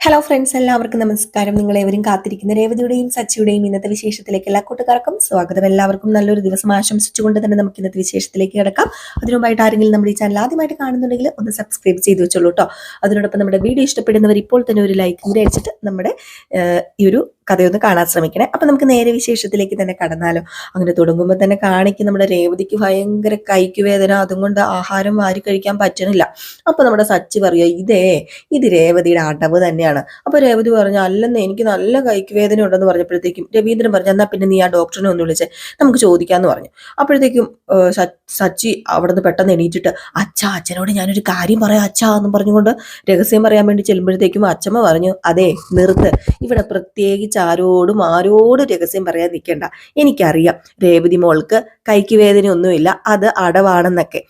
Hello friends, എല്ലാവർക്കും നമസ്കാരം. നിങ്ങളേവരും കാത്തിരിക്കുന്ന രേവതിയുടെയും സച്ചിയുടെയും ഇന്നത്തെ വിശേഷത്തിലേക്ക് എല്ലാ കൂട്ടുകാർക്കും സ്വാഗതം. എല്ലാവർക്കും നല്ലൊരു ദിവസം ആശംസിച്ചുകൊണ്ട് തന്നെ നമുക്ക് ഇന്നത്തെ വിശേഷത്തിലേക്ക് കിടക്കാം. അതിനുമുമ്പായിട്ട് ആരെങ്കിലും നമ്മുടെ ഈ ചാനൽ ആദ്യമായിട്ട് കാണുന്നുണ്ടെങ്കിൽ ഒന്ന് സബ്സ്ക്രൈബ് ചെയ്ത് വെച്ചോളൂ കേട്ടോ. അതിനോടൊപ്പം നമ്മുടെ വീഡിയോ ഇഷ്ടപ്പെടുന്നവർ ഇപ്പോൾ തന്നെ ഒരു ലൈക്ക് കൂടി അടിച്ചിട്ട് നമ്മുടെ ഈ ഒരു കഥയൊന്ന് കാണാൻ ശ്രമിക്കണേ. അപ്പൊ നമുക്ക് നേരെ വിശേഷത്തിലേക്ക് തന്നെ കടന്നാലോ. അങ്ങനെ തുടങ്ങുമ്പോൾ തന്നെ കാണിക്കും നമ്മുടെ രേവതിക്ക് ഭയങ്കര കൈക്ക് വേദന, അതുകൊണ്ട് ആഹാരം വാരി കഴിക്കാൻ പറ്റണില്ല. അപ്പൊ നമ്മുടെ സച്ചി പറയുക, ഇത് രേവതിയുടെ അടവ് തന്നെയാണ്. അപ്പൊ രേവതി പറഞ്ഞു, അല്ലെന്ന് എനിക്ക് നല്ല കൈക്ക് വേദന ഉണ്ടെന്ന് പറഞ്ഞപ്പോഴത്തേക്കും രവീന്ദ്രൻ പറഞ്ഞു, എന്നാ പിന്നെ നീ ആ ഡോക്ടറിനെ ഒന്ന് വിളിച്ചേ, നമുക്ക് ചോദിക്കാന്ന് പറഞ്ഞു. അപ്പോഴത്തേക്കും സച്ചി അവിടെ നിന്ന് പെട്ടെന്ന് എണീറ്റിട്ട്, അച്ഛനോട് ഞാനൊരു കാര്യം പറയാം അച്ഛാ എന്നും പറഞ്ഞുകൊണ്ട് രഹസ്യം പറയാൻ വേണ്ടി ചെല്ലുമ്പോഴത്തേക്കും അച്ഛമ്മ പറഞ്ഞു, അതെ നിർത്ത്, ഇവിടെ പ്രത്യേകിച്ച് ആരോടും രഹസ്യം പറയാൻ നിൽക്കണ്ട. എനിക്കറിയാം രേവതി മോൾക്ക് കൈക്ക് വേദനയൊന്നുമില്ല, അത് അടവാണെന്നൊക്കെ.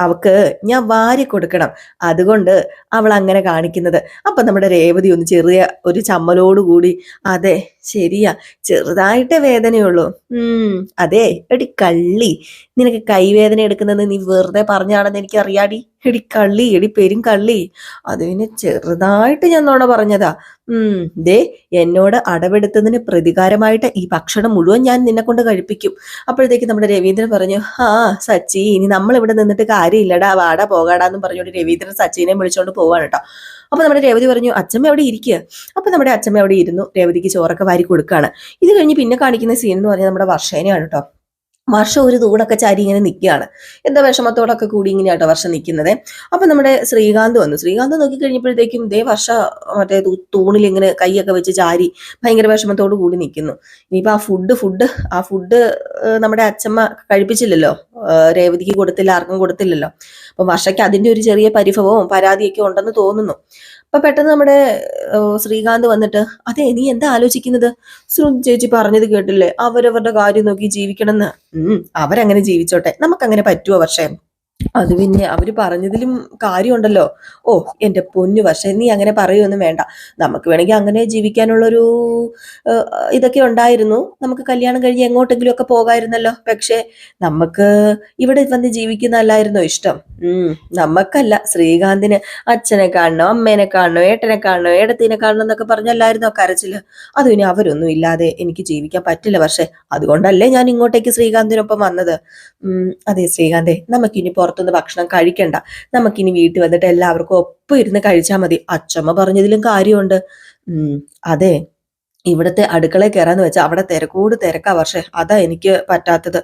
അവക്ക് ഞാൻ വാരി കൊടുക്കണം, അതുകൊണ്ട് അവൾ അങ്ങനെ കാണിക്കുന്നത്. അപ്പൊ നമ്മുടെ രേവതി ഒന്ന് ചെറിയ ഒരു ചമ്മലോടുകൂടി, അതെ ശരിയാ, ചെറുതായിട്ടേ വേദനയുള്ളൂ. അതെ എടി കള്ളി, നിനക്ക് കൈവേദന എടുക്കുന്നത് നീ വെറുതെ പറഞ്ഞാണെന്ന് എനിക്ക് അറിയാടി. എടി കള്ളി, എടി പെരും കള്ളി, അത് പിന്നെ ചെറുതായിട്ട് ഞാൻ നോണ പറഞ്ഞതാ. ദേ എന്നോട് അടവെടുത്തതിന് പ്രതികാരമായിട്ട് ഈ ഭക്ഷണം മുഴുവൻ ഞാൻ നിന്നെ കൊണ്ട് കഴിപ്പിക്കും. അപ്പോഴത്തേക്ക് നമ്മുടെ രവീന്ദ്രൻ പറഞ്ഞു, സച്ചി, ഇനി നമ്മൾ ഇവിടെ നിന്നിട്ട് കാര്യമില്ലടാ, വാടാ പോകാടാന്നും പറഞ്ഞുകൊണ്ട് രവീന്ദ്രൻ സച്ചിനെ വിളിച്ചോണ്ട് പോവാണ് കേട്ടോ. അപ്പൊ നമ്മുടെ രേവതി പറഞ്ഞു, അച്ഛമ്മ അവിടെ ഇരിക്കുക. അപ്പൊ നമ്മുടെ അച്ഛമ്മ അവിടെ ഇരുന്നു രേവതിക്ക് ചോറൊക്കെ വാരി കൊടുക്കുകയാണ്. ഇത് കഴിഞ്ഞ് പിന്നെ കാണിക്കുന്ന സീൻ എന്ന് പറഞ്ഞാൽ നമ്മുടെ വർഷേനെയാണ് കേട്ടോ. വർഷം ഒരു തൂണൊക്കെ ചാരി ഇങ്ങനെ നിൽക്കുകയാണ്. എന്താ വിഷമത്തോടൊക്കെ കൂടി ഇങ്ങനെയാട്ടോ വർഷം നിൽക്കുന്നത്. അപ്പൊ നമ്മുടെ ശ്രീകാന്ത് വന്നു. ശ്രീകാന്ത് നോക്കി കഴിഞ്ഞപ്പോഴത്തേക്കും ദേ വർഷ മറ്റേ തൂണിൽ ഇങ്ങനെ കൈയൊക്കെ വെച്ച് ചാരി ഭയങ്കര വിഷമത്തോട് കൂടി നിൽക്കുന്നു. ഇനിയിപ്പോ ആ ഫുഡ് നമ്മുടെ അച്ഛമ്മ കഴിപ്പിച്ചില്ലല്ലോ, രേവതിക്ക് കൊടുത്തില്ല, ആർക്കും കൊടുത്തില്ലല്ലോ. അപ്പൊ വർഷയ്ക്ക് അതിന്റെ ഒരു ചെറിയ പരിഭവവും പരാതിയൊക്കെ ഉണ്ടെന്ന് തോന്നുന്നു. അപ്പൊ പെട്ടെന്ന് നമ്മുടെ ശ്രീകാന്ത് വന്നിട്ട്, അതെ നീ എന്താ ആലോചിക്കുന്നത്? ശ്രുതി ചേച്ചി പറഞ്ഞത് കേട്ടില്ലേ, അവരവരുടെ കാര്യം നോക്കി ജീവിക്കണമെന്ന്. അവരങ്ങനെ ജീവിച്ചോട്ടെ, നമുക്കങ്ങനെ പറ്റുമോ? പക്ഷേ അത് പിന്നെ അവര് പറഞ്ഞതിലും കാര്യമുണ്ടല്ലോ. ഓ എന്റെ പൊന്നു, പക്ഷെ നീ അങ്ങനെ പറയുമൊന്നും വേണ്ട. നമുക്ക് വേണമെങ്കിൽ അങ്ങനെ ജീവിക്കാനുള്ളൊരു ഇതൊക്കെ ഉണ്ടായിരുന്നു. നമുക്ക് കല്യാണം കഴിഞ്ഞ് എങ്ങോട്ടെങ്കിലും ഒക്കെ പോകായിരുന്നല്ലോ. പക്ഷെ നമുക്ക് ഇവിടെ വന്ന് ജീവിക്കുന്നതല്ലായിരുന്നോ ഇഷ്ടം? നമുക്കല്ല, ശ്രീകാന്തിന് അച്ഛനെ കാണണോ, അമ്മേനെ കാണണോ, ഏട്ടനെ കാണണോ, ഏടത്തിനെ കാണണോ എന്നൊക്കെ പറഞ്ഞല്ലായിരുന്നോ കരച്ചില്. അത് പിന്നെ അവരൊന്നും ഇല്ലാതെ എനിക്ക് ജീവിക്കാൻ പറ്റില്ല. പക്ഷെ അതുകൊണ്ടല്ലേ ഞാൻ ഇങ്ങോട്ടേക്ക് ശ്രീകാന്തിനൊപ്പം വന്നത്. അതെ ശ്രീകാന്തേ, നമുക്കിനി പുറത്തുനിന്ന് ഭക്ഷണം കഴിക്കണ്ട, നമുക്കിനി വീട്ടിൽ വന്നിട്ട് എല്ലാവർക്കും ഒപ്പം ഇരുന്ന് കഴിച്ചാൽ മതി. അച്ഛമ്മ പറഞ്ഞതിലും കാര്യമുണ്ട്. അതെ, ഇവിടുത്തെ അടുക്കളയിൽ കയറാന്ന് വെച്ചാൽ അവിടെ തിരക്കാ. പക്ഷേ അതാ എനിക്ക് പറ്റാത്തത്.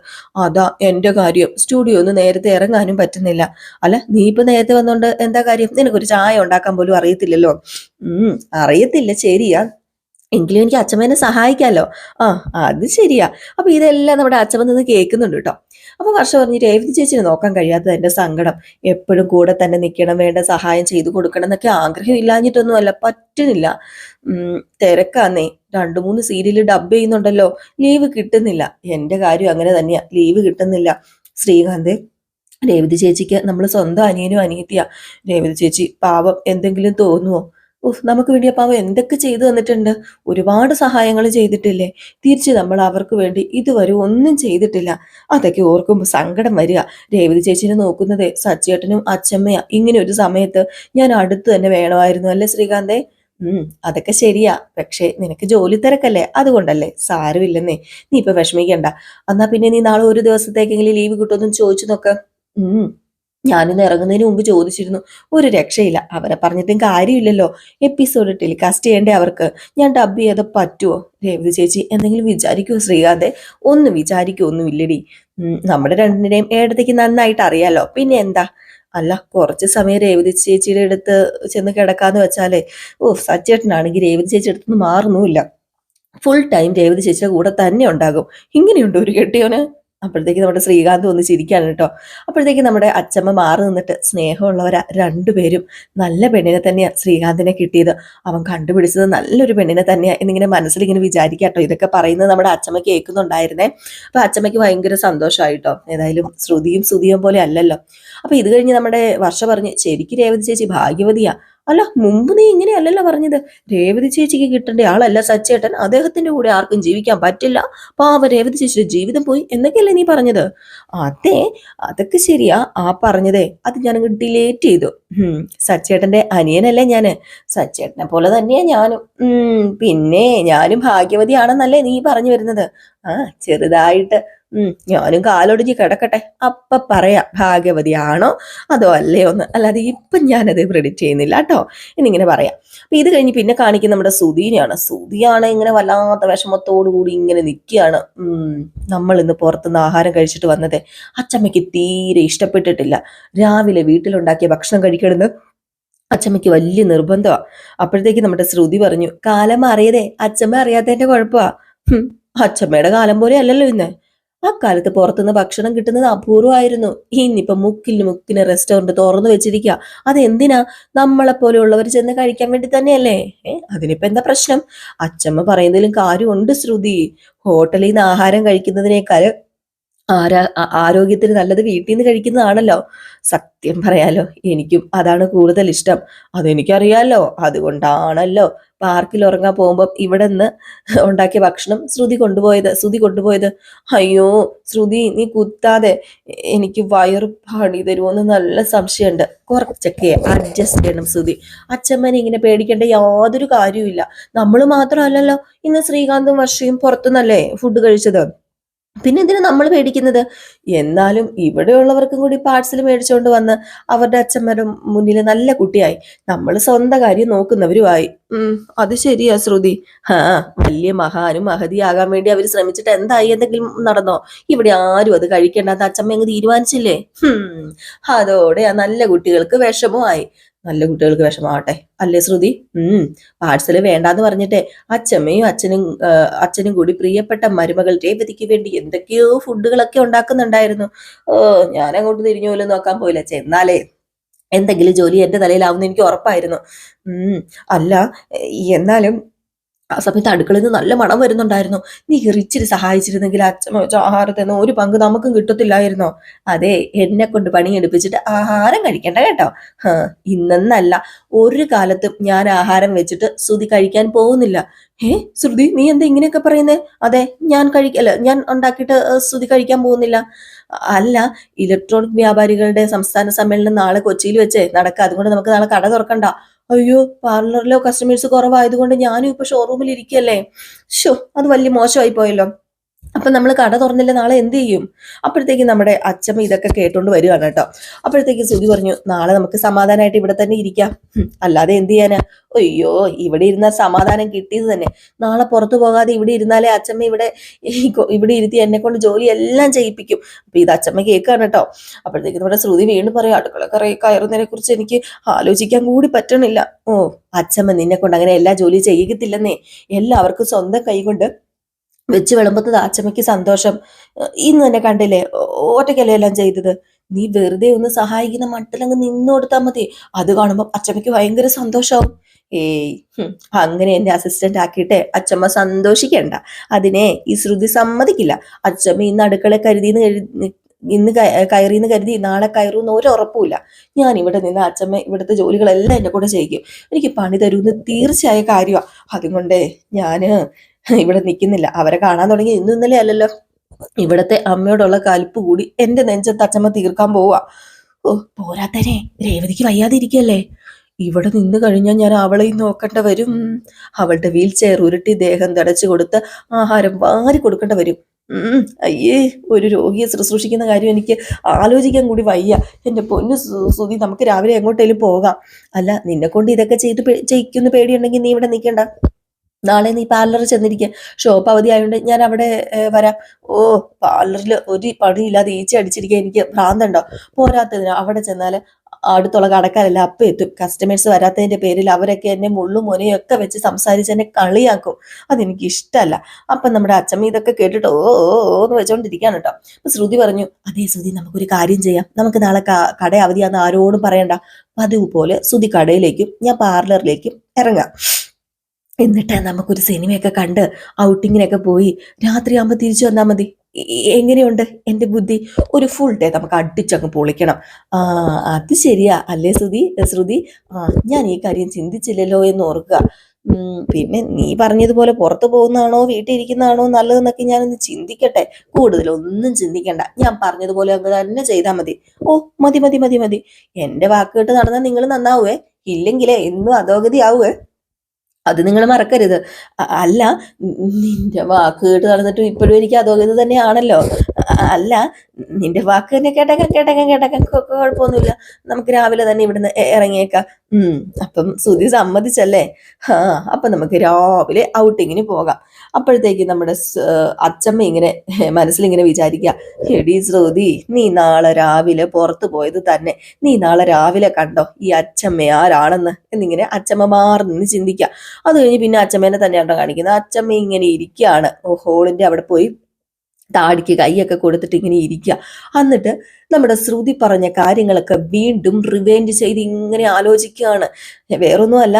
അതാ എന്റെ കാര്യം, സ്റ്റുഡിയോ ഒന്ന് നേരത്തെ ഇറങ്ങാനും പറ്റുന്നില്ല. അല്ല നീ ഇപ്പൊ നേരത്തെ വന്നോണ്ട് എന്താ കാര്യം? നിനക്കൊരു ചായ ഉണ്ടാക്കാൻ പോലും അറിയത്തില്ലല്ലോ. അറിയത്തില്ല, ശരിയാ, എങ്കിലും എനിക്ക് അച്ഛമ്മേനെ സഹായിക്കാമല്ലോ. അത് ശരിയാ. അപ്പൊ ഇതെല്ലാം നമ്മുടെ അച്ഛമ്മ നിന്ന് കേൾക്കുന്നുണ്ട് കേട്ടോ. അപ്പൊ വർഷ പറഞ്ഞു, രേവതി ചേച്ചിനെ നോക്കാൻ കഴിയാത്തത് എന്റെ സങ്കടം. എപ്പോഴും കൂടെ തന്നെ നിൽക്കണം, വേണ്ട സഹായം ചെയ്തു കൊടുക്കണം എന്നൊക്കെ ആഗ്രഹം ഇല്ലാഞ്ഞിട്ടൊന്നും അല്ല, പറ്റുന്നില്ല. തിരക്കാന്നേ, 2-3 സീരിയല് ഡബ് ചെയ്യുന്നുണ്ടല്ലോ, ലീവ് കിട്ടുന്നില്ല. എന്റെ കാര്യം അങ്ങനെ തന്നെയാ, ലീവ് കിട്ടുന്നില്ല. ശ്രീകാന്ത്, രേവതി ചേച്ചിക്ക് നമ്മൾ സ്വന്തം അനിയനും അനിയത്തിയാ. രേവതി ചേച്ചി പാവം എന്തെങ്കിലും തോന്നുവോ? നമുക്ക് വേണ്ടി പാവം എന്തൊക്കെ ചെയ്തു തന്നിട്ടുണ്ട്. ഒരുപാട് സഹായങ്ങൾ ചെയ്തിട്ടില്ലേ? തിരിച്ച് നമ്മൾ അവർക്ക് വേണ്ടി ഇതുവരെ ഒന്നും ചെയ്തിട്ടില്ല. അതൊക്കെ ഓർക്കുമ്പോൾ സങ്കടം വരിക. രേവതി ചേച്ചിനെ നോക്കുന്നത് സച്ചേട്ടനും അച്ഛമ്മയാ. ഇങ്ങനെ ഒരു സമയത്ത് ഞാൻ അടുത്ത് തന്നെ വേണമായിരുന്നു അല്ലേ ശ്രീകാന്തേ? അതൊക്കെ ശരിയാ, പക്ഷെ നിനക്ക് ജോലി തിരക്കല്ലേ, അതുകൊണ്ടല്ലേ. സാരമില്ലെന്നേ, നീ ഇപ്പൊ വിഷമിക്കണ്ട. എന്നാ പിന്നെ നീ നാളെ ഒരു ദിവസത്തേക്കെങ്കിലും ലീവ് കിട്ടുമെന്ന് ചോദിച്ചു നോക്ക. ഞാനിന്ന് ഇറങ്ങുന്നതിന് മുമ്പ് ചോദിച്ചിരുന്നു, ഒരു രക്ഷയില്ല. അവരെ പറഞ്ഞിട്ടും കാര്യമില്ലല്ലോ, എപ്പിസോഡ് ടെലികാസ്റ്റ് ചെയ്യണ്ടേ അവർക്ക്. ഞാൻ ഡബ് ചെയ്ത് പറ്റുമോ? രേവതി ചേച്ചി എന്തെങ്കിലും വിചാരിക്കുമോ ശ്രീകാന്തെ? ഒന്നും വിചാരിക്കുമൊന്നുമില്ലടി. നമ്മുടെ രണ്ടിനെയും ഏടത്തേക്ക് നന്നായിട്ട് അറിയാലോ, പിന്നെ എന്താ. അല്ല, കുറച്ച് സമയം രേവതി ചേച്ചിയുടെ അടുത്ത് ചെന്ന് കിടക്കാന്ന് വെച്ചാലേ, സച്ചേട്ടനാണെങ്കിൽ രേവതി ചേച്ചി അടുത്തുനിന്ന് മാറുന്നുമില്ല. ഫുൾ ടൈം രേവതി ചേച്ചിയുടെ കൂടെ തന്നെ ഉണ്ടാകും. ഇങ്ങനെയുണ്ടോ ഒരു കെട്ടിയോന്? അപ്പോഴത്തേക്ക് നമ്മുടെ ശ്രീകാന്ത് ഒന്ന് ചിരിക്കാണ് കേട്ടോ. അപ്പോഴത്തേക്ക് നമ്മുടെ അച്ഛമ്മ മാറി നിന്നിട്ട്, സ്നേഹമുള്ളവരാ രണ്ടുപേരും, നല്ല പെണ്ണിനെ തന്നെയാ ശ്രീകാന്തിനെ കിട്ടിയത്, അവൻ കണ്ടുപിടിച്ചത് നല്ലൊരു പെണ്ണിനെ തന്നെയാ എന്നിങ്ങനെ മനസ്സിലിങ്ങനെ വിചാരിക്കാട്ടോ. ഇതൊക്കെ പറയുന്നത് നമ്മുടെ അച്ഛമ്മ കേൾക്കുന്നുണ്ടായിരുന്നേ. അപ്പൊ അച്ഛമ്മയ്ക്ക് ഭയങ്കര സന്തോഷമായിട്ടോ. ഏതായാലും ശ്രുതിയും പോലെ അല്ലല്ലോ. അപ്പൊ ഇത് കഴിഞ്ഞ് നമ്മുടെ വർഷ പറഞ്ഞ്, ശരിക്കും രേവതി ചേച്ചി ഭാഗ്യവതിയാ. അല്ല മുമ്പ് നീ ഇങ്ങനെയല്ലല്ലോ പറഞ്ഞത്. രേവതി ചേച്ചിക്ക് കിട്ടേണ്ട ആളല്ല സച്ചേട്ടൻ, അദ്ദേഹത്തിന്റെ കൂടെ ആർക്കും ജീവിക്കാൻ പറ്റില്ല, പാവ രേവതി ചേച്ചിയുടെ ജീവിതം പോയി എന്നൊക്കെയല്ലേ നീ പറഞ്ഞത്? അതെ, അതൊക്കെ ശരിയാ. ആ പറഞ്ഞതേ അത് ഞാനങ്ങ് ഡിലേറ്റ് ചെയ്തു. സച്ചേട്ടന്റെ അനിയനല്ലേ ഞാന്, സച്ചേട്ടനെ പോലെ തന്നെയാ ഞാനും. പിന്നെ ഞാനും ഭാഗ്യവതിയാണെന്നല്ലേ നീ പറഞ്ഞു വരുന്നത്? ആ, ചെറുതായിട്ട്. ഞാനും കാലൊടിഞ്ഞ് കിടക്കട്ടെ, അപ്പ പറയാം ഭാഗ്യവതിയാണോ അതോ അല്ലയോ എന്ന്. അല്ലാതെ ഇപ്പം ഞാനത് പ്രെഡിക്റ്റ് ചെയ്യുന്നില്ല കേട്ടോ, എന്നിങ്ങനെ പറയാം. അപ്പൊ ഇത് കഴിഞ്ഞ് പിന്നെ കാണിക്കുന്ന നമ്മുടെ സുധീനെയാണ്. സുധിയാണ് ഇങ്ങനെ വല്ലാത്ത വിഷമത്തോടു കൂടി ഇങ്ങനെ നിൽക്കുകയാണ്. നമ്മൾ ഇന്ന് പുറത്തുനിന്ന് ആഹാരം കഴിച്ചിട്ട് വന്നത് അച്ചമ്മയ്ക്ക് തീരെ ഇഷ്ടപ്പെട്ടിട്ടില്ല. രാവിലെ വീട്ടിലുണ്ടാക്കിയ ഭക്ഷണം കഴിക്കണമെന്ന് അച്ചമ്മയ്ക്ക് വലിയ നിർബന്ധമാണ്. അപ്പോഴത്തേക്ക് നമ്മുടെ ശ്രുതി പറഞ്ഞു, കാലം അറിയതേ അച്ചമ്മ അറിയാത്തതിന്റെ കുഴപ്പമാ. അച്ചമ്മയുടെ കാലം പോലെ അല്ലല്ലോ ഇന്ന്. ആ കാലത്ത് പുറത്തുനിന്ന് ഭക്ഷണം കിട്ടുന്നത് അപൂർവമായിരുന്നു. ഇന്നിപ്പൊ മുക്കിന് മുക്കിന് റെസ്റ്റോറന്റ് തുറന്നു വെച്ചിരിക്കുക. അതെന്തിനാ? നമ്മളെ പോലെയുള്ളവർ ചെന്ന് കഴിക്കാൻ വേണ്ടി തന്നെയല്ലേ. അതിനിപ്പോ എന്താ പ്രശ്നം? അച്ചമ്മ പറയുന്നതിലും കാര്യമുണ്ട് ശ്രുതി. ഹോട്ടലിൽ നിന്ന് ആഹാരം കഴിക്കുന്നതിനേക്കാൾ ആരോഗ്യത്തിന് നല്ലത് വീട്ടിൽ നിന്ന് കഴിക്കുന്നതാണല്ലോ. സത്യം പറയാലോ, എനിക്കും അതാണ് കൂടുതൽ ഇഷ്ടം. അതെനിക്കറിയാലോ, അതുകൊണ്ടാണല്ലോ പാർക്കിൽ ഉറങ്ങാൻ പോകുമ്പോൾ ഇവിടെ നിന്ന് ഉണ്ടാക്കിയ ഭക്ഷണം ശ്രുതി കൊണ്ടുപോയത്. അയ്യോ ശ്രുതി, നീ കുത്താതെ, എനിക്ക് വയറ് പണി തരുമോന്ന് നല്ല സംശയമുണ്ട്. കുറച്ചൊക്കെ അഡ്ജസ്റ്റ് ചെയ്യണം ശ്രുതി. അച്ഛമ്മനെ ഇങ്ങനെ പേടിക്കേണ്ട യാതൊരു കാര്യവുമില്ല. നമ്മൾ മാത്രമല്ലല്ലോ ഇന്ന് ശ്രീകാന്തും വർഷയും പുറത്തുനിന്നല്ലേ ഫുഡ് കഴിച്ചത്. പിന്നെ എന്തിനാ നമ്മൾ പേടിക്കുന്നത്? എന്നാലും ഇവിടെയുള്ളവർക്കും കൂടി പാഴ്സൽ മേടിച്ചുകൊണ്ട് വന്ന് അവരുടെ അച്ഛന്മാരുടെ മുന്നിൽ നല്ല കുട്ടിയായി, നമ്മൾ സ്വന്തം കാര്യം നോക്കുന്നവരുമായി. അത് ശരിയാ ശ്രുതി. ആ, വലിയ മഹാനും മഹതിയാകാൻ വേണ്ടി അവർ ശ്രമിച്ചിട്ട് എന്തായി? എന്തെങ്കിലും നടന്നോ? ഇവിടെ ആരും അത് കഴിക്കേണ്ടെന്ന് അച്ഛമ്മ അങ്ങ് തീരുമാനിച്ചില്ലേ? അതോടെ ആ നല്ല കുട്ടികൾക്ക് വിഷമമായി. നല്ല കുട്ടികൾക്ക് വിഷമാവട്ടെ അല്ലേ ശ്രുതി? പാഴ്സല് വേണ്ടാന്ന് പറഞ്ഞിട്ടേ അച്ഛനും കൂടി പ്രിയപ്പെട്ട മരുമകൾ രേവതിക്ക് വേണ്ടി എന്തൊക്കെയോ ഫുഡുകളൊക്കെ ഉണ്ടാക്കുന്നുണ്ടായിരുന്നു. ഞാൻ അങ്ങോട്ട് തിരിഞ്ഞു പോലും നോക്കാൻ പോയില്ല. ചെന്നാലേ എന്തെങ്കിലും ജോലി എന്റെ തലയിലാവുന്ന എനിക്ക് ഉറപ്പായിരുന്നു. അല്ല, എന്നാലും ആ സമയത്ത് അടുക്കളയിൽ നിന്ന് നല്ല മണം വരുന്നുണ്ടായിരുന്നു. നീ ഇച്ചിരി സഹായിച്ചിരുന്നെങ്കിൽ അച്ഛമ്മ വെച്ച ആഹാരത്തിന് ഒരു പങ്ക് നമുക്കും കിട്ടത്തില്ലായിരുന്നോ? അതെ, എന്നെ കൊണ്ട് പണിയെടുപ്പിച്ചിട്ട് ആഹാരം കഴിക്കണ്ട കേട്ടോ. ഇന്നല്ല, ഒരു കാലത്തും ഞാൻ ആഹാരം വെച്ചിട്ട് ശ്രുതി കഴിക്കാൻ പോകുന്നില്ല. ശ്രുതി, നീ എന്താ ഇങ്ങനെയൊക്കെ പറയുന്നേ? അതെ, ഞാൻ ഉണ്ടാക്കിയിട്ട് ശ്രുതി കഴിക്കാൻ പോകുന്നില്ല. അല്ല, ഇലക്ട്രോണിക് വ്യാപാരികളുടെ സംസ്ഥാന സമ്മേളനം നാളെ കൊച്ചിയിൽ വെച്ചേ നടക്കുക. അതുകൊണ്ട് നമുക്ക് നാളെ കട തുറക്കണ്ട. അയ്യോ, പാർലറിലോ കസ്റ്റമേഴ്സ് കുറവായതുകൊണ്ട് ഞാനും ഇപ്പൊ ഷോറൂമിൽ ഇരിക്കല്ലേ. അത് വലിയ മോശമായി പോയല്ലോ. അപ്പൊ നമ്മൾ കട തുറന്നില്ല, നാളെ എന്ത് ചെയ്യും? അപ്പോഴത്തേക്ക് നമ്മുടെ അച്ഛമ്മ ഇതൊക്കെ കേട്ടോണ്ട് വരികയാണ് കേട്ടോ. അപ്പോഴത്തേക്ക് സുധി പറഞ്ഞു, നാളെ നമുക്ക് സമാധാനമായിട്ട് ഇവിടെ തന്നെ ഇരിക്കാം. അല്ലാതെ എന്ത് ചെയ്യാനാ? അയ്യോ, ഇവിടെ ഇരുന്നാൽ സമാധാനം കിട്ടിയത് തന്നെ. നാളെ പുറത്തു പോകാതെ ഇവിടെ ഇരുന്നാലേ അച്ഛമ്മ ഇവിടെ ഇരുത്തി എന്നെ കൊണ്ട് ജോലി എല്ലാം ചെയ്യിപ്പിക്കും. അപ്പൊ ഇത് അച്ഛമ്മ കേൾക്കാണ് കേട്ടോ. അപ്പോഴത്തേക്ക് നമ്മുടെ ശ്രുതി വീണ്ടും പറയും, അടുക്കള കയറുന്നതിനെ കുറിച്ച് എനിക്ക് ആലോചിക്കാൻ കൂടി പറ്റണില്ല. അച്ഛമ്മ നിന്നെ കൊണ്ട് അങ്ങനെ എല്ലാ ജോലി ചെയ്യിക്കത്തില്ലെന്നേ. എല്ലാവർക്കും സ്വന്തം കൈ കൊണ്ട് വെച്ച് വിളമ്പത്തത് അച്ചമ്മയ്ക്ക് സന്തോഷം. ഇന്ന് തന്നെ കണ്ടില്ലേ, ഒറ്റയ്ക്കല്ലേ എല്ലാം ചെയ്തത്. നീ വെറുതെ ഒന്ന് സഹായിക്കുന്ന മട്ടിലങ്ങ് നിന്നു കൊടുത്താൽ മതി. അത് കാണുമ്പോൾ അച്ചമ്മയ്ക്ക് ഭയങ്കര സന്തോഷാവും. ഏയ്, അങ്ങനെ എന്നെ അസിസ്റ്റന്റ് ആക്കിയിട്ടെ അച്ചമ്മ സന്തോഷിക്കണ്ട. അതിനെ ഈ ശ്രുതി സമ്മതിക്കില്ല. അച്ചമ്മ ഇന്ന് അടുക്കള ഇന്ന് കയറിന്ന് കരുതി നാളെ കയറുമെന്ന് ഒരു ഉറപ്പുമില്ല. ഞാൻ ഇവിടെ നിന്ന് അച്ചമ്മ ഇവിടുത്തെ ജോലികളെല്ലാം എന്നെ കൂടെ ചെയ്യിക്കും. എനിക്ക് പണി തരുമെന്ന് തീർച്ചയായ കാര്യമാണ്. അതുകൊണ്ടേ ഞാന് ഇവിടെ നിൽക്കുന്നില്ല. അവരെ കാണാൻ തുടങ്ങി ഇന്നലെ അല്ലല്ലോ. ഇവിടത്തെ അമ്മയോടുള്ള കലിപ്പ് കൂടി എന്റെ നെഞ്ചത്ത് അച്ചമ്മ തീർക്കാൻ പോവാ. പോരാത്തനെ രേവതിക്ക് വയ്യാതിരിക്കല്ലേ. ഇവിടെ നിന്ന് കഴിഞ്ഞാൽ ഞാൻ അവളെയും നോക്കേണ്ട വരും. അവളുടെ വീൽ ചെയർ ഉരുട്ടി ദേഹം തടച്ചു കൊടുത്ത് ആഹാരം വാരി കൊടുക്കേണ്ട വരും. അയ്യേ, ഒരു രോഗിയെ ശുശ്രൂഷിക്കുന്ന കാര്യം എനിക്ക് ആലോചിക്കാൻ കൂടി വയ്യ. എന്റെ പൊന്നു സുധി, നമുക്ക് രാവിലെ എങ്ങോട്ടേലും പോകാം. അല്ല, നിന്നെ കൊണ്ട് ഇതൊക്കെ ചെയ്യിക്കുന്ന പേടിയുണ്ടെങ്കിൽ നീ ഇവിടെ നിൽക്കണ്ട. നാളെ നീ പാർലറിൽ ചെന്നിരിക്കുക. ഷോപ്പ് അവധി ആയതുകൊണ്ട് ഞാൻ അവിടെ വരാം. പാർലറിൽ ഒരു പണിയില്ലാതെ ഈച്ച അടിച്ചിരിക്കുക. എനിക്ക് ഭ്രാന്തണ്ടോ? പോരാത്തതിന് അവിടെ ചെന്നാല് അടുത്തുള്ള കടക്കാരെല്ലാം അപ്പം എത്തും. കസ്റ്റമേഴ്സ് വരാത്തതിന്റെ പേരിൽ അവരൊക്കെ എന്നെ മുള്ളും മുനയും ഒക്കെ വെച്ച് സംസാരിച്ച് എന്നെ കളിയാക്കും. അതെനിക്ക് ഇഷ്ടമല്ല. അപ്പം നമ്മുടെ അച്ഛമ്മ ഇതൊക്കെ കേട്ടിട്ട് എന്ന് വെച്ചോണ്ടിരിക്കുകയാണ് കേട്ടോ. അപ്പൊ ശ്രുതി പറഞ്ഞു, അതേ ശ്രുതി, നമുക്കൊരു കാര്യം ചെയ്യാം. നമുക്ക് നാളെ കട അവധിയാന്ന് ആരോടും പറയണ്ട. പതിവ് പോലെ ശ്രുതി കടയിലേക്കും ഞാൻ പാർലറിലേക്കും ഇറങ്ങാം. എന്നിട്ട് നമുക്കൊരു സിനിമയൊക്കെ കണ്ട് ഔട്ടിങ്ങിനൊക്കെ പോയി രാത്രിയാകുമ്പോൾ തിരിച്ചു വന്നാൽ മതി. എങ്ങനെയുണ്ട് എൻ്റെ ബുദ്ധി? ഒരു ഫുൾ ഡേ നമുക്ക് അടിച്ചങ്ങ് പൊളിക്കണം. ആ, അത് ശരിയാ അല്ലേ ശ്രുതി? ഞാൻ ഈ കാര്യം ചിന്തിച്ചില്ലല്ലോ എന്ന് ഓർക്കുക. പിന്നെ നീ പറഞ്ഞതുപോലെ പുറത്തു പോകുന്നതാണോ വീട്ടിൽ ഇരിക്കുന്നതാണോ നല്ലതെന്നൊക്കെ ഞാനൊന്ന് ചിന്തിക്കട്ടെ. കൂടുതലൊന്നും ചിന്തിക്കണ്ട, ഞാൻ പറഞ്ഞതുപോലെ അങ്ങ് തന്നെ ചെയ്താൽ മതി. ഓ, മതി മതി മതി മതി. എന്റെ വാക്ക് കേട്ട് നടന്നാൽ നിങ്ങൾ നന്നാവുവേ, ഇല്ലെങ്കിലേ എന്നും അധോഗതി ആവുവേ. അത് നിങ്ങൾ മറക്കരുത്. അല്ല, നിന്റെ വാക്ക് കേട്ട് നടന്നിട്ടും ഇപ്പോഴും എനിക്ക് അധോഗതി തന്നെയാണല്ലോ. അല്ല, നിന്റെ വാക്ക് തന്നെ കേട്ടേക്കാൻ കുഴപ്പമൊന്നുമില്ല. നമുക്ക് രാവിലെ തന്നെ ഇവിടുന്ന് ഇറങ്ങിയേക്കാം. അപ്പം ശ്രുതി സമ്മതിച്ചല്ലേ? ആ, അപ്പൊ നമുക്ക് രാവിലെ ഔട്ടിങ്ങിന് പോകാം. അപ്പോഴത്തേക്ക് നമ്മുടെ അച്ചമ്മ ഇങ്ങനെ മനസ്സിലിങ്ങനെ വിചാരിക്കുക, എടി ശ്രുതി, നീ നാളെ രാവിലെ പുറത്തു പോയത് തന്നെ നീ നാളെ രാവിലെ കണ്ടോ ഈ അച്ചമ്മ ആരാണെന്ന് എന്നിങ്ങനെ അച്ചമ്മ മാറി നിന്ന് ചിന്തിക്കുക. അത് കഴിഞ്ഞ് പിന്നെ അച്ചമ്മേനെ തന്നെയാണോ കാണിക്കുന്നത്. അച്ചമ്മ ഇങ്ങനെ ഇരിക്കുകയാണ് ഹോളിന്റെ അവിടെ പോയി താടിക്ക് കൈയൊക്കെ കൊടുത്തിട്ട് ഇങ്ങനെ ഇരിക്കുക. എന്നിട്ട് നമ്മുടെ ശ്രുതി പറഞ്ഞ കാര്യങ്ങളൊക്കെ വീണ്ടും റിവൈൻഡ് ചെയ്ത് ഇങ്ങനെ ആലോചിക്കുകയാണ്. വേറൊന്നുമല്ല,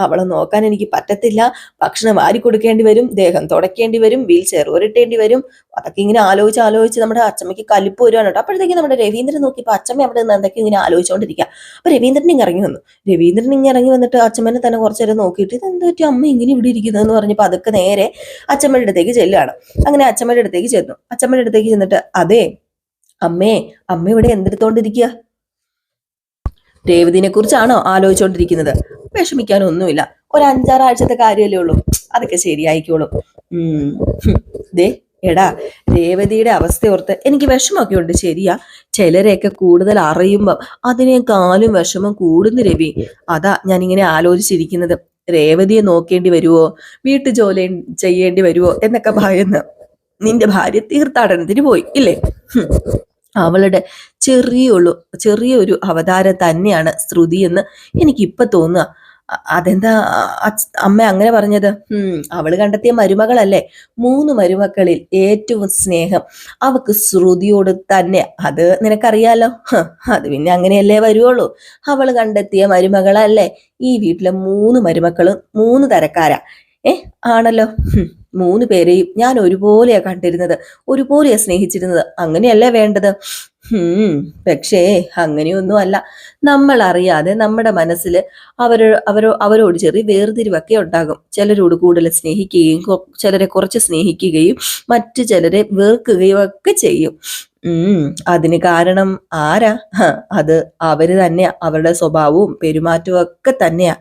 അവളെ നോക്കാൻ എനിക്ക് പറ്റത്തില്ല, ഭക്ഷണം വാരി കൊടുക്കേണ്ടി വരും, ദേഹം തുടയ്ക്കേണ്ടി വരും, വീൽ ചെയർ ഉരുട്ടേണ്ടി വരും. അതൊക്കെ ഇങ്ങനെ ആലോചിച്ച് നമ്മുടെ അച്ചമ്മയ്ക്ക് കലിപ്പ് വരുവാണ് കേട്ടോ. അപ്പോഴത്തേക്ക് നമ്മുടെ രവീന്ദ്രൻ നോക്കിയപ്പോൾ അച്ചമ്മ അവിടെ നിന്ന് എന്തൊക്കെ ഇങ്ങനെ ആലോചിച്ചുകൊണ്ടിരിക്കുക. അപ്പൊ രവീന്ദ്രൻ ഇങ്ങനെ ഇറങ്ങി വന്നിട്ട് അച്ചമ്മനെ തന്നെ കുറച്ചു നേരം നോക്കിയിട്ട് ഇതെന്താ പറ്റി അമ്മ ഇങ്ങനെ ഇവിടെ ഇരിക്കുന്നതെന്ന് പറഞ്ഞപ്പോൾ അതൊക്കെ നേരെ അച്ചമ്മയുടെ അടുത്തേക്ക് ചെല്ലുകയാണ്. അങ്ങനെ അച്ചമ്മയുടെ അടുത്തേക്ക് ചെന്നിട്ട്, അതെ അമ്മ ഇവിടെ എന്തെടുത്തോണ്ടിരിക്കുക? രേവതിനെ കുറിച്ചാണോ ആലോചിച്ചോണ്ടിരിക്കുന്നത്? വിഷമിക്കാനൊന്നുമില്ല, ഒരു 5-6 ആഴ്ചത്തെ കാര്യമല്ലേ ഉള്ളൂ, അതൊക്കെ ശരിയായിക്കോളും. ദേ എടാ, രേവതിയുടെ അവസ്ഥ ഓർത്ത് എനിക്ക് വിഷമമൊക്കെ ഉണ്ട്, ശരിയാ. ചിലരെയൊക്കെ കൂടുതൽ അറിയുമ്പം അതിനേക്കാളും വിഷമം കൂടുന്നു രവി. അതാ ഞാനിങ്ങനെ ആലോചിച്ചിരിക്കുന്നത്. രേവതിയെ നോക്കേണ്ടി വരുവോ, വീട്ടുജോലി ചെയ്യേണ്ടി വരുവോ എന്നൊക്കെ ഭയന്ന് നിന്റെ ഭാര്യ തീർത്ഥാടനത്തിന് പോയി ഇല്ലേ? അവളുടെ ചെറിയൊരു അവതാരം തന്നെയാണ് ശ്രുതി എന്ന് എനിക്കിപ്പൊ തോന്നുക. അതെന്താ അമ്മ അങ്ങനെ പറഞ്ഞത്? അവള് കണ്ടെത്തിയ മരുമകളല്ലേ. 3 മരുമക്കളിൽ ഏറ്റവും സ്നേഹം അവക്ക് ശ്രുതിയോട് തന്നെ. അത് നിനക്കറിയാലോ. അത് പിന്നെ അങ്ങനെയല്ലേ വരുവുള്ളൂ. അവള് കണ്ടെത്തിയ മരുമകളല്ലേ. ഈ വീട്ടിലെ 3 മരുമക്കളും 3 തരക്കാരാ. ആണല്ലോ. 3 പേരെയും ഞാൻ ഒരുപോലെയാ കണ്ടിരുന്നത്, ഒരുപോലെയാ സ്നേഹിച്ചിരുന്നത്. അങ്ങനെയല്ലേ വേണ്ടത്? പക്ഷേ അങ്ങനെയൊന്നും അല്ല. നമ്മൾ അറിയാതെ നമ്മുടെ മനസ്സിൽ അവരോട് ചെറിയ വേർതിരിവൊക്കെ ഉണ്ടാകും. ചിലരോട് കൂടുതൽ സ്നേഹിക്കുകയും ചിലരെ കുറച്ച് സ്നേഹിക്കുകയും മറ്റു ചിലരെ വെറുക്കുകയും ഒക്കെ ചെയ്യും. അതിന് കാരണം ആരാ? അത് അവര് തന്നെയാ. അവരുടെ സ്വഭാവവും പെരുമാറ്റവും ഒക്കെ തന്നെയാ.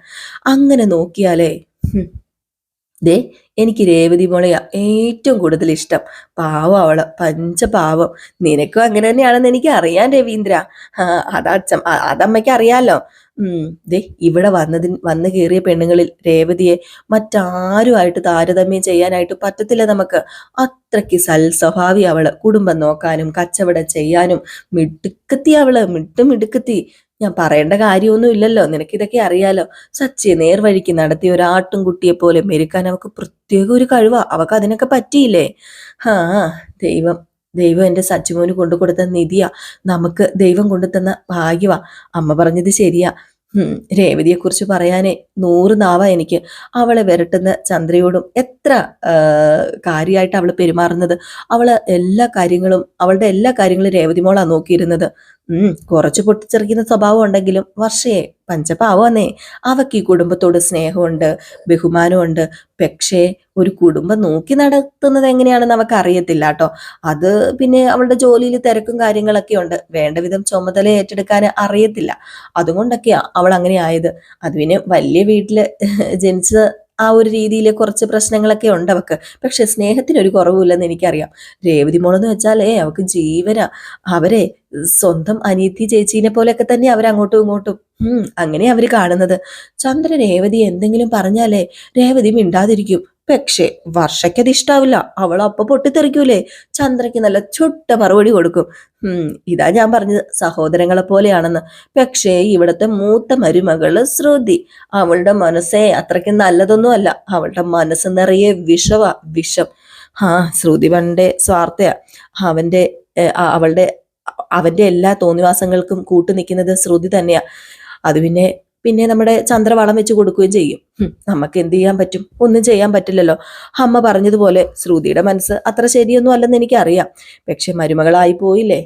അങ്ങനെ നോക്കിയാലേ ദേ, എനിക്ക് രേവതി മോളെയാ ഏറ്റവും കൂടുതൽ ഇഷ്ടം. പാവം അവള്, പഞ്ചപാവം. നിനക്കും അങ്ങനെ തന്നെയാണെന്ന് എനിക്ക് അറിയാം രവീന്ദ്ര. അതമ്മയ്ക്ക് അറിയാലോ. ദേ, ഇവിടെ വന്നു കയറിയ പെണ്ണുങ്ങളിൽ രേവതിയെ മറ്റാരുമായിട്ട് താരതമ്യം ചെയ്യാനായിട്ട് പറ്റത്തില്ല നമുക്ക്. അത്രയ്ക്ക് സൽസ്വഭാവി അവള്. കുടുംബം നോക്കാനും കച്ചവടം ചെയ്യാനും മിടുക്കത്തി അവള്, മിടുക്കത്തി. ഞാൻ പറയേണ്ട കാര്യമൊന്നും ഇല്ലല്ലോ, നിനക്കിതൊക്കെ അറിയാലോ. സച്ചിയെ നേർവഴിക്ക് നടത്തിയ ഒരു ആട്ടുംകുട്ടിയെ പോലെ മെരുക്കാൻ അവക്ക് പ്രത്യേക ഒരു കഴിവാ. അവക്ക് അതിനൊക്കെ പറ്റിയില്ലേ? ദൈവം ദൈവം എൻ്റെ സച്ചിമോന് കൊണ്ടുകൊടുത്ത നിധിയാ, നമുക്ക് ദൈവം കൊണ്ടുതന്ന ഭാഗ്യവാ. അമ്മ പറഞ്ഞത് ശരിയാ. രേവതിയെ കുറിച്ച് പറയാനേ 100 നാവാ എനിക്ക്. അവളെ വിരട്ടുന്ന ചന്ദ്രയോടും എത്ര കാര്യമായിട്ട് അവള് പെരുമാറുന്നത്. അവളുടെ എല്ലാ കാര്യങ്ങളും രേവതി മോളാ നോക്കിയിരുന്നത്. കുറച്ച് പൊട്ടിച്ചെറിക്കുന്ന സ്വഭാവം ഉണ്ടെങ്കിലും വർഷയെ പഞ്ചപാവന്നേ. അവക്ക് ഈ കുടുംബത്തോട് സ്നേഹമുണ്ട്, ബഹുമാനമുണ്ട്. പക്ഷേ ഒരു കുടുംബം നോക്കി നടത്തുന്നത് എങ്ങനെയാണെന്ന് അവക്ക് അറിയത്തില്ല കേട്ടോ. അത് പിന്നെ അവളുടെ ജോലിയിൽ തിരക്കും കാര്യങ്ങളൊക്കെ ഉണ്ട്. വേണ്ട വിധം ചുമതല ഏറ്റെടുക്കാൻ അറിയത്തില്ല. അതുകൊണ്ടൊക്കെയാ അവൾ അങ്ങനെ ആയത്. അത് പിന്നെ വലിയ വീട്ടില് ജനിച്ച ആ ഒരു രീതിയിൽ കുറച്ച് പ്രശ്നങ്ങളൊക്കെ ഉണ്ട് അവക്ക്. പക്ഷെ സ്നേഹത്തിനൊരു കുറവുമില്ലെന്ന് എനിക്കറിയാം. രേവതി മോളെന്ന് വെച്ചാലേ അവക്ക് ജീവനാ. അവരെ സ്വന്തം അനിയത്തി ചേച്ചീനെ പോലെയൊക്കെ തന്നെ അവരങ്ങോട്ടും ഇങ്ങോട്ടും അങ്ങനെ അവര് കാണുന്നത്. ചന്ദ്ര രേവതി എന്തെങ്കിലും പറഞ്ഞാലേ രേവതി മിണ്ടാതിരിക്കും. പക്ഷേ വർഷയ്ക്കത് ഇഷ്ടാവില്ല. അവൾ അപ്പൊ പൊട്ടിത്തെറിക്കൂലേ. ചന്ദ്രയ്ക്ക് നല്ല ചുട്ട മറുപടി കൊടുക്കും. ഇതാ ഞാൻ പറഞ്ഞത്, സഹോദരങ്ങളെ പോലെയാണെന്ന്. പക്ഷേ ഇവിടത്തെ മൂത്ത മരുമകള് ശ്രുതി, അവളുടെ മനസ്സേ അത്രയ്ക്ക് നല്ലതൊന്നും അല്ല. അവളുടെ മനസ്സ് നിറയെ വിഷം. ശ്രുതി പണ്ടേ സ്വാർത്ഥയാ. അവളുടെ അവന്റെ എല്ലാ തോന്നിവാസങ്ങൾക്കും കൂട്ടു നിൽക്കുന്നത് ശ്രുതി തന്നെയാ. അത് പിന്നെ പിന്നെ നമ്മുടെ ചന്ദ്ര വളം വെച്ച് കൊടുക്കുകയും ചെയ്യും. നമുക്ക് എന്ത് ചെയ്യാൻ പറ്റും? ഒന്നും ചെയ്യാൻ പറ്റില്ലല്ലോ. അമ്മ പറഞ്ഞതുപോലെ ശ്രുതിയുടെ മനസ്സ് അത്ര ശരിയൊന്നും അല്ലെന്ന് എനിക്കറിയാം. പക്ഷെ മരുമകളായി പോയില്ലേ.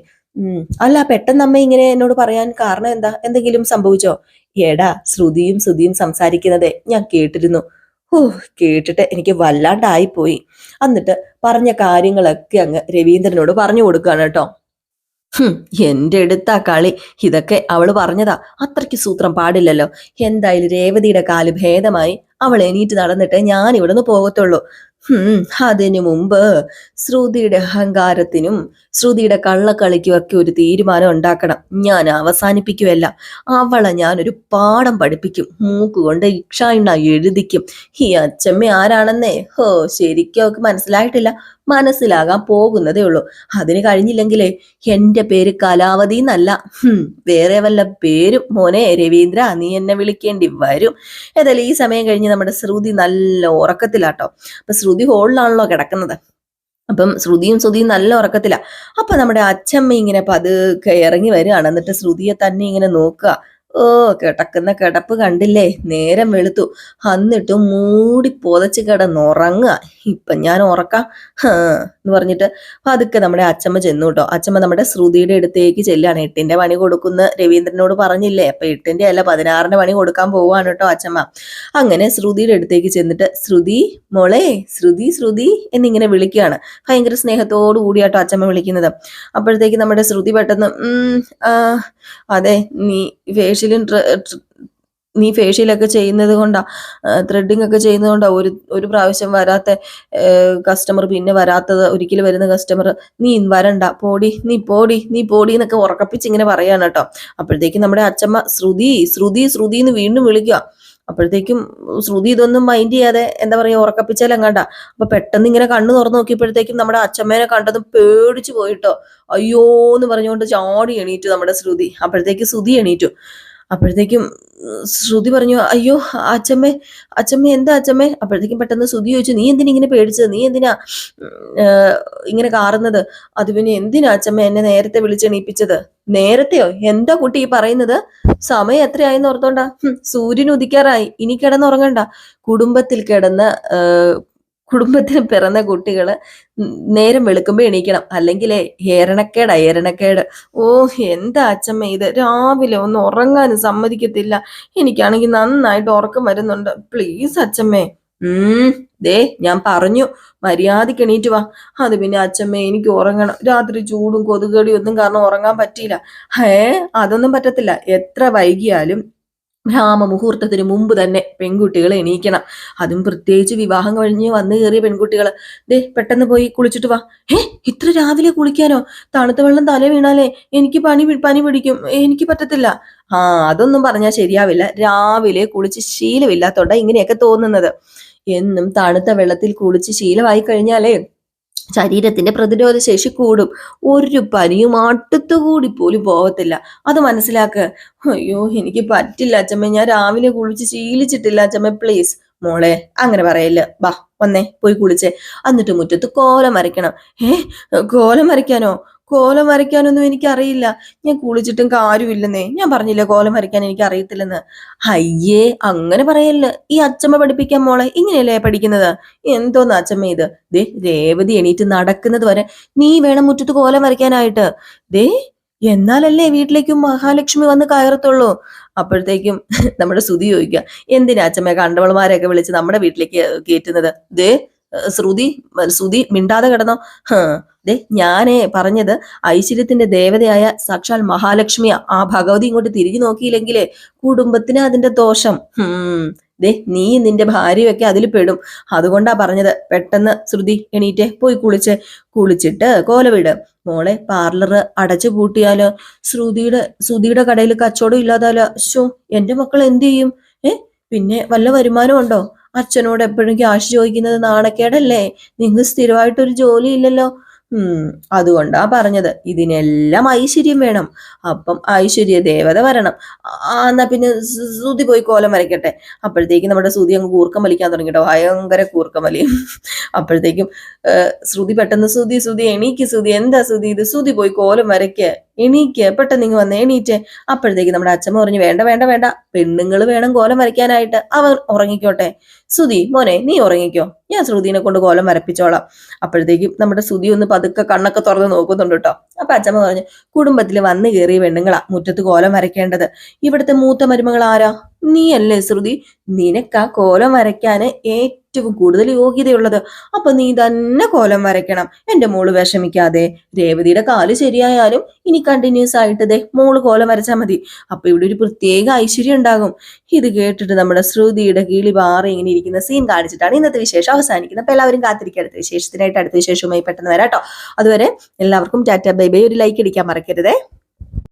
അല്ല, പെട്ടെന്ന് അമ്മ ഇങ്ങനെ എന്നോട് പറയാൻ കാരണം എന്താ? എന്തെങ്കിലും സംഭവിച്ചോ? എടാ, ശ്രുതിയും സംസാരിക്കുന്നത് ഞാൻ കേട്ടിരുന്നു. ഓ, കേട്ടിട്ട് എനിക്ക് വല്ലാണ്ടായി പോയി. എന്നിട്ട് പറഞ്ഞ കാര്യങ്ങളൊക്കെ അങ്ങ് രവീന്ദ്രനോട് പറഞ്ഞു കൊടുക്കുകയാണ് കേട്ടോ. എന്റെ അടുത്താ കളി. ഇതൊക്കെ അവള് പറഞ്ഞതാ. അത്രയ്ക്ക് സൂത്രം പാടില്ലല്ലോ. എന്തായാലും രേവതിയുടെ കാല് ഭേദമായി അവൾ എണീറ്റ് നടന്നിട്ട് ഞാൻ ഇവിടുന്ന് പോകത്തുള്ളൂ. അതിനു മുമ്പ് ശ്രുതിയുടെ അഹങ്കാരത്തിനും ശ്രുതിയുടെ കള്ളക്കളിക്കും ഒക്കെ ഒരു തീരുമാനം ഉണ്ടാക്കണം. ഞാൻ അവസാനിപ്പിക്കുമല്ല. അവളെ ഞാനൊരു പാഠം പഠിപ്പിക്കും. മൂക്കുകൊണ്ട് ഇക്ഷായിണ്ണ എഴുതിക്കും. ഈ അച്ചമ്മ ആരാണെന്നേ ശരിക്കും അവൾക്ക് മനസ്സിലായിട്ടില്ല. മനസ്സിലാകാൻ പോകുന്നതേ ഉള്ളൂ. അതിന് കഴിഞ്ഞില്ലെങ്കിലേ എന്റെ പേര് കലാവതി എന്നല്ല, വേറെ വല്ല പേരും മോനെ രവീന്ദ്ര നീ എന്നെ വിളിക്കേണ്ടി വരും. ഏതായാലും ഈ സമയം കഴിഞ്ഞ് നമ്മുടെ ശ്രുതി നല്ല ഉറക്കത്തിലാട്ടോ. അപ്പൊ ശ്രുതി ഹോളിലാണല്ലോ കിടക്കുന്നത്. അപ്പം ശ്രുതിയും നല്ല ഉറക്കത്തില. അപ്പൊ നമ്മുടെ അച്ചമ്മ ഇങ്ങനെ പതുക്കെ ഇറങ്ങി വരികയാണ്. എന്നിട്ട് ശ്രുതിയെ തന്നെ ഇങ്ങനെ നോക്കുക. ഓ, കിടക്കുന്ന കിടപ്പ് കണ്ടില്ലേ, നേരം വെളുത്തു. എന്നിട്ടും മൂടി പൊതച്ച് കിടന്നുറങ്ങുക. ഇപ്പൊ ഞാൻ ഉറക്കാം എന്ന് പറഞ്ഞിട്ട് അതൊക്കെ നമ്മുടെ അച്ചമ്മ ചെന്നു കേട്ടോ. അച്ചമ്മ നമ്മുടെ ശ്രുതിയുടെ അടുത്തേക്ക് ചെല്ലാണ്. 8ന്റെ പണി കൊടുക്കുന്ന രവീന്ദ്രനോട് പറഞ്ഞില്ലേ, അപ്പൊ 8ന്റെ അല്ല 16ന്റെ പണി കൊടുക്കാൻ പോവാണ് കേട്ടോ അച്ചമ്മ. അങ്ങനെ ശ്രുതിയുടെ അടുത്തേക്ക് ചെന്നിട്ട് ശ്രുതി മോളെ, ശ്രുതി എന്നിങ്ങനെ വിളിക്കുകയാണ്. ഭയങ്കര സ്നേഹത്തോടു കൂടിയാട്ടോ അച്ചമ്മ വിളിക്കുന്നത്. അപ്പോഴത്തേക്ക് നമ്മുടെ ശ്രുതി പെട്ടെന്ന് അതെ, നീ ഫേഷ്യലൊക്കെ ചെയ്യുന്നത് കൊണ്ടാ, ത്രെഡിങ് ഒക്കെ ചെയ്യുന്നത് കൊണ്ടാ ഒരു പ്രാവശ്യം വരാത്ത കസ്റ്റമർ പിന്നെ വരാത്തത്. ഒരിക്കലും വരുന്ന കസ്റ്റമർ നീ വരണ്ട, പോടി എന്നൊക്കെ ഉറക്കപ്പിച്ച് ഇങ്ങനെ പറയാണ് കേട്ടോ. അപ്പോഴത്തേക്കും നമ്മുടെ അച്ചമ്മ ശ്രുതി എന്ന് വീണ്ടും വിളിക്കുക. അപ്പോഴത്തേക്കും ശ്രുതി ഇതൊന്നും മൈൻഡ് ചെയ്യാതെ എന്താ പറയാ ഉറക്കപ്പിച്ചാലെങ്ങാണ്ട. അപ്പൊ പെട്ടെന്ന് ഇങ്ങനെ കണ്ണു തുറന്നു നോക്കിയപ്പോഴത്തേക്കും നമ്മുടെ അച്ചമ്മേനെ കണ്ടതും പേടിച്ചു പോയിട്ടോ. അയ്യോ എന്ന് പറഞ്ഞുകൊണ്ട് ചാടി എണീറ്റു നമ്മുടെ ശ്രുതി. അപ്പോഴത്തേക്ക് ശ്രുതി എണീറ്റു. അപ്പോഴത്തേക്കും ശ്രുതി പറഞ്ഞു, അയ്യോ അച്ചമ്മ എന്താ അച്ചമ്മേ? അപ്പോഴത്തേക്കും പെട്ടെന്ന് ശ്രുതി ചോദിച്ചു, നീ എന്തിനാ ഇങ്ങനെ പേടിച്ചത്? നീ എന്തിനാ ഇങ്ങനെ കാറുന്നത്? അത് പിന്നെ എന്തിനാ അച്ചമ്മ എന്നെ നേരത്തെ വിളിച്ചെണീപ്പിച്ചത്? നേരത്തെയോ? എന്താ കുട്ടി ഈ പറയുന്നത്? സമയം എത്രയായെന്ന് ഓർത്തോണ്ടാ? സൂര്യൻ ഉദിക്കാറായി, ഇനി കിടന്നുറങ്ങണ്ട. കുടുംബത്തിൽ പിറന്ന കുട്ടികള് നേരം വെളുക്കുമ്പോ എണീക്കണം, അല്ലെങ്കിലേ ഏരണക്കേട്. ഓ, എന്താ അച്ചമ്മ ഇത്? രാവിലെ ഒന്ന് ഉറങ്ങാനും സമ്മതിക്കത്തില്ല. എനിക്കാണെങ്കിൽ നന്നായിട്ട് ഉറക്കം വരുന്നുണ്ട്. പ്ലീസ് അച്ചമ്മേ. ദേ, ഞാൻ പറഞ്ഞു മര്യാദക്ക് എണീറ്റ് വാ. അത് പിന്നെ അച്ചമ്മ എനിക്ക് ഉറങ്ങണം. രാത്രി ചൂടും കൊതുകടിയും ഒന്നും കാരണം ഉറങ്ങാൻ പറ്റിയില്ല. അതൊന്നും പറ്റത്തില്ല. എത്ര വൈകിയാലും മുഹൂർത്തത്തിന് മുമ്പ് തന്നെ പെൺകുട്ടികൾ എണീക്കണം. അതും പ്രത്യേകിച്ച് വിവാഹം കഴിഞ്ഞ് വന്നു കയറിയ പെൺകുട്ടികൾ. ദേ, പെട്ടെന്ന് പോയി കുളിച്ചിട്ട് വാ. ഇത്ര രാവിലെ കുളിക്കാനോ? തണുത്ത വെള്ളം തല വീണാലേ എനിക്ക് പനി പിടിക്കും. എനിക്ക് പറ്റത്തില്ല. അതൊന്നും പറഞ്ഞാൽ ശരിയാവില്ല. രാവിലെ കുളിച്ച് ശീലമില്ലാത്തോണ്ടാ ഇങ്ങനെയൊക്കെ തോന്നുന്നത്. എന്നും തണുത്ത വെള്ളത്തിൽ കുളിച്ച് ശീലമായി കഴിഞ്ഞാലേ ശരീരത്തിന്റെ പ്രതിരോധ ശേഷി കൂടും. ഒരു പനിയും അടുത്തുകൂടി പോലും പോകത്തില്ല. അത് മനസ്സിലാക്ക്. അയ്യോ, എനിക്ക് പറ്റില്ല അച്ചമ്മ. ഞാൻ രാവിലെ കുളിച്ച് ശീലിച്ചിട്ടില്ല അച്ചമ്മ. പ്ലീസ് മോളെ, അങ്ങനെ പറയല്ല. ബാ, വന്നേ, പോയി കുളിച്ചേ. എന്നിട്ട് മുറ്റത്ത് കോലം വരയ്ക്കണം. കോലം വരയ്ക്കാനൊന്നും എനിക്കറിയില്ല. ഞാൻ കുളിച്ചിട്ടും കാര്യമില്ലെന്നേ. ഞാൻ പറഞ്ഞില്ലേ കോലം വരയ്ക്കാൻ എനിക്ക് അറിയത്തില്ലെന്ന്. അയ്യേ, അങ്ങനെ പറയല്ല. ഈ അച്ചമ്മ പഠിപ്പിക്കാൻ മോളെ ഇങ്ങനെയല്ലേ പഠിക്കുന്നത്? എന്തോന്ന് അച്ചമ്മ ഇത്? ദേ, രേവതി എണീറ്റ് നടക്കുന്നത് വരെ നീ വേണം മുറ്റത്ത് കോലം വരയ്ക്കാനായിട്ട്. ദേ, എന്നാലല്ലേ വീട്ടിലേക്കും മഹാലക്ഷ്മി വന്ന് കയറത്തുള്ളൂ. അപ്പോഴത്തേക്കും നമ്മുടെ ശ്രുതി ചോദിക്കുക, എന്തിനാ അച്ചമ്മ കണ്ടവൾമാരെയൊക്കെ വിളിച്ച് നമ്മുടെ വീട്ടിലേക്ക് കയറ്റുന്നത്? ദേ, ശ്രുതി മിണ്ടാതെ കിടന്നോ. ദേ, ഞാനേ പറഞ്ഞത് ഐശ്വര്യത്തിന്റെ ദേവതയായ സാക്ഷാൽ മഹാലക്ഷ്മിയാ. ആ ഭഗവതി ഇങ്ങോട്ട് തിരിഞ്ഞു നോക്കിയില്ലെങ്കിലേ കുടുംബത്തിന് അതിന്റെ ദോഷം. ദേ, നീ നിന്റെ ഭാര്യയൊക്കെ അതിൽ പെടും. അതുകൊണ്ടാ പറഞ്ഞത്. പെട്ടെന്ന് ശ്രുതി എണീറ്റേ, പോയി കുളിച്ചിട്ട് കോലവിട്. മോളെ, പാർലർ അടച്ചു പൂട്ടിയാലോ? ശ്രുതിയുടെ കടയിൽ കച്ചവടം ഇല്ലാതാലോ? എന്റെ മക്കൾ എന്ത് ചെയ്യും? പിന്നെ വല്ല വരുമാനം ഉണ്ടോ? അച്ഛനോട് എപ്പോഴും ക്യാഷ് ചോദിക്കുന്നത് നാണക്കേടല്ലേ? നിങ്ങൾക്ക് സ്ഥിരമായിട്ടൊരു ജോലി ഇല്ലല്ലോ. അതുകൊണ്ടാ പറഞ്ഞത്. ഇതിനെല്ലാം ഐശ്വര്യം വേണം. അപ്പം ഐശ്വര്യ ദേവത വരണം. എന്നാ പിന്നെ ശ്രുതി പോയി കോലം വരയ്ക്കട്ടെ. അപ്പോഴത്തേക്കും നമ്മുടെ ശ്രുതി അങ്ങ് കൂർക്കം വലിക്കാൻ തുടങ്ങിട്ടോ. ഭയങ്കര കൂർക്കം വലിയും. അപ്പോഴത്തേക്കും ശ്രുതി പെട്ടെന്ന് ശ്രുതി എണീക്ക് ശ്രുതി. എന്താ ശ്രുതി ഇത്? ശ്രുതി പോയി കോലം വരയ്ക്ക്. എണീക്ക്, പെട്ടെന്ന് ഇങ്ങ് വന്നേ, എണീറ്റ്. അപ്പോഴത്തേക്ക് നമ്മുടെ അച്ഛമ്മ പറഞ്ഞു, വേണ്ട വേണ്ട വേണ്ട, പെണ്ണുങ്ങൾ വേണം കോലം വരയ്ക്കാനായിട്ട്, അവർ ഉറങ്ങിക്കോട്ടെ. സുധി മോനെ നീ ഉറങ്ങിക്കോ, ഞാൻ ശ്രുതിനെ കൊണ്ട് കോലം വരപ്പിച്ചോളാം. അപ്പോഴത്തേക്കും നമ്മുടെ സുധി ഒന്ന് പതുക്കെ കണ്ണൊക്കെ തുറന്ന് നോക്കുന്നുണ്ട് കേട്ടോ. അപ്പൊ അച്ഛമ്മ പറഞ്ഞു, കുടുംബത്തിൽ വന്നു കയറിയ പെണ്ണുങ്ങളാ മുറ്റത്ത് കോലം വരയ്ക്കേണ്ടത്. ഇവിടുത്തെ മൂത്ത മരുമകൾ ആരാ? നീയല്ലേ ശ്രുതി? നിനക്കാ കോലം വരയ്ക്കാന് ഏറ്റവും കൂടുതൽ യോഗ്യതയുള്ളത്. അപ്പൊ നീ തന്നെ കോലം വരയ്ക്കണം. എന്റെ മോള് വിഷമിക്കാതെ, രേവതിയുടെ കാല് ശരിയായാലും ഇനി കണ്ടിന്യൂസ് ആയിട്ട് ദേ മോള് കോലം വരച്ചാൽ മതി. അപ്പൊ ഇവിടെ ഒരു പ്രത്യേക ഐശ്വര്യം ഉണ്ടാകും. ഇത് കേട്ടിട്ട് നമ്മുടെ ശ്രുതിയുടെ കിളി പാറി ഇങ്ങനെ ഇരിക്കുന്ന സീൻ കാണിച്ചിട്ടാണ് ഇന്നത്തെ വിശേഷം അവസാനിക്കുന്നത്. അപ്പൊ എല്ലാവരും കാത്തിരിക്കുക അടുത്ത വിശേഷത്തിനായിട്ട്. അടുത്ത വിശേഷവുമായി പെട്ടെന്ന് വരാം കേട്ടോ. അതുവരെ എല്ലാവർക്കും ടാറ്റ ബൈ ബൈ. ഒരു ലൈക്ക് അടിക്കാൻ മറക്കരുതേ.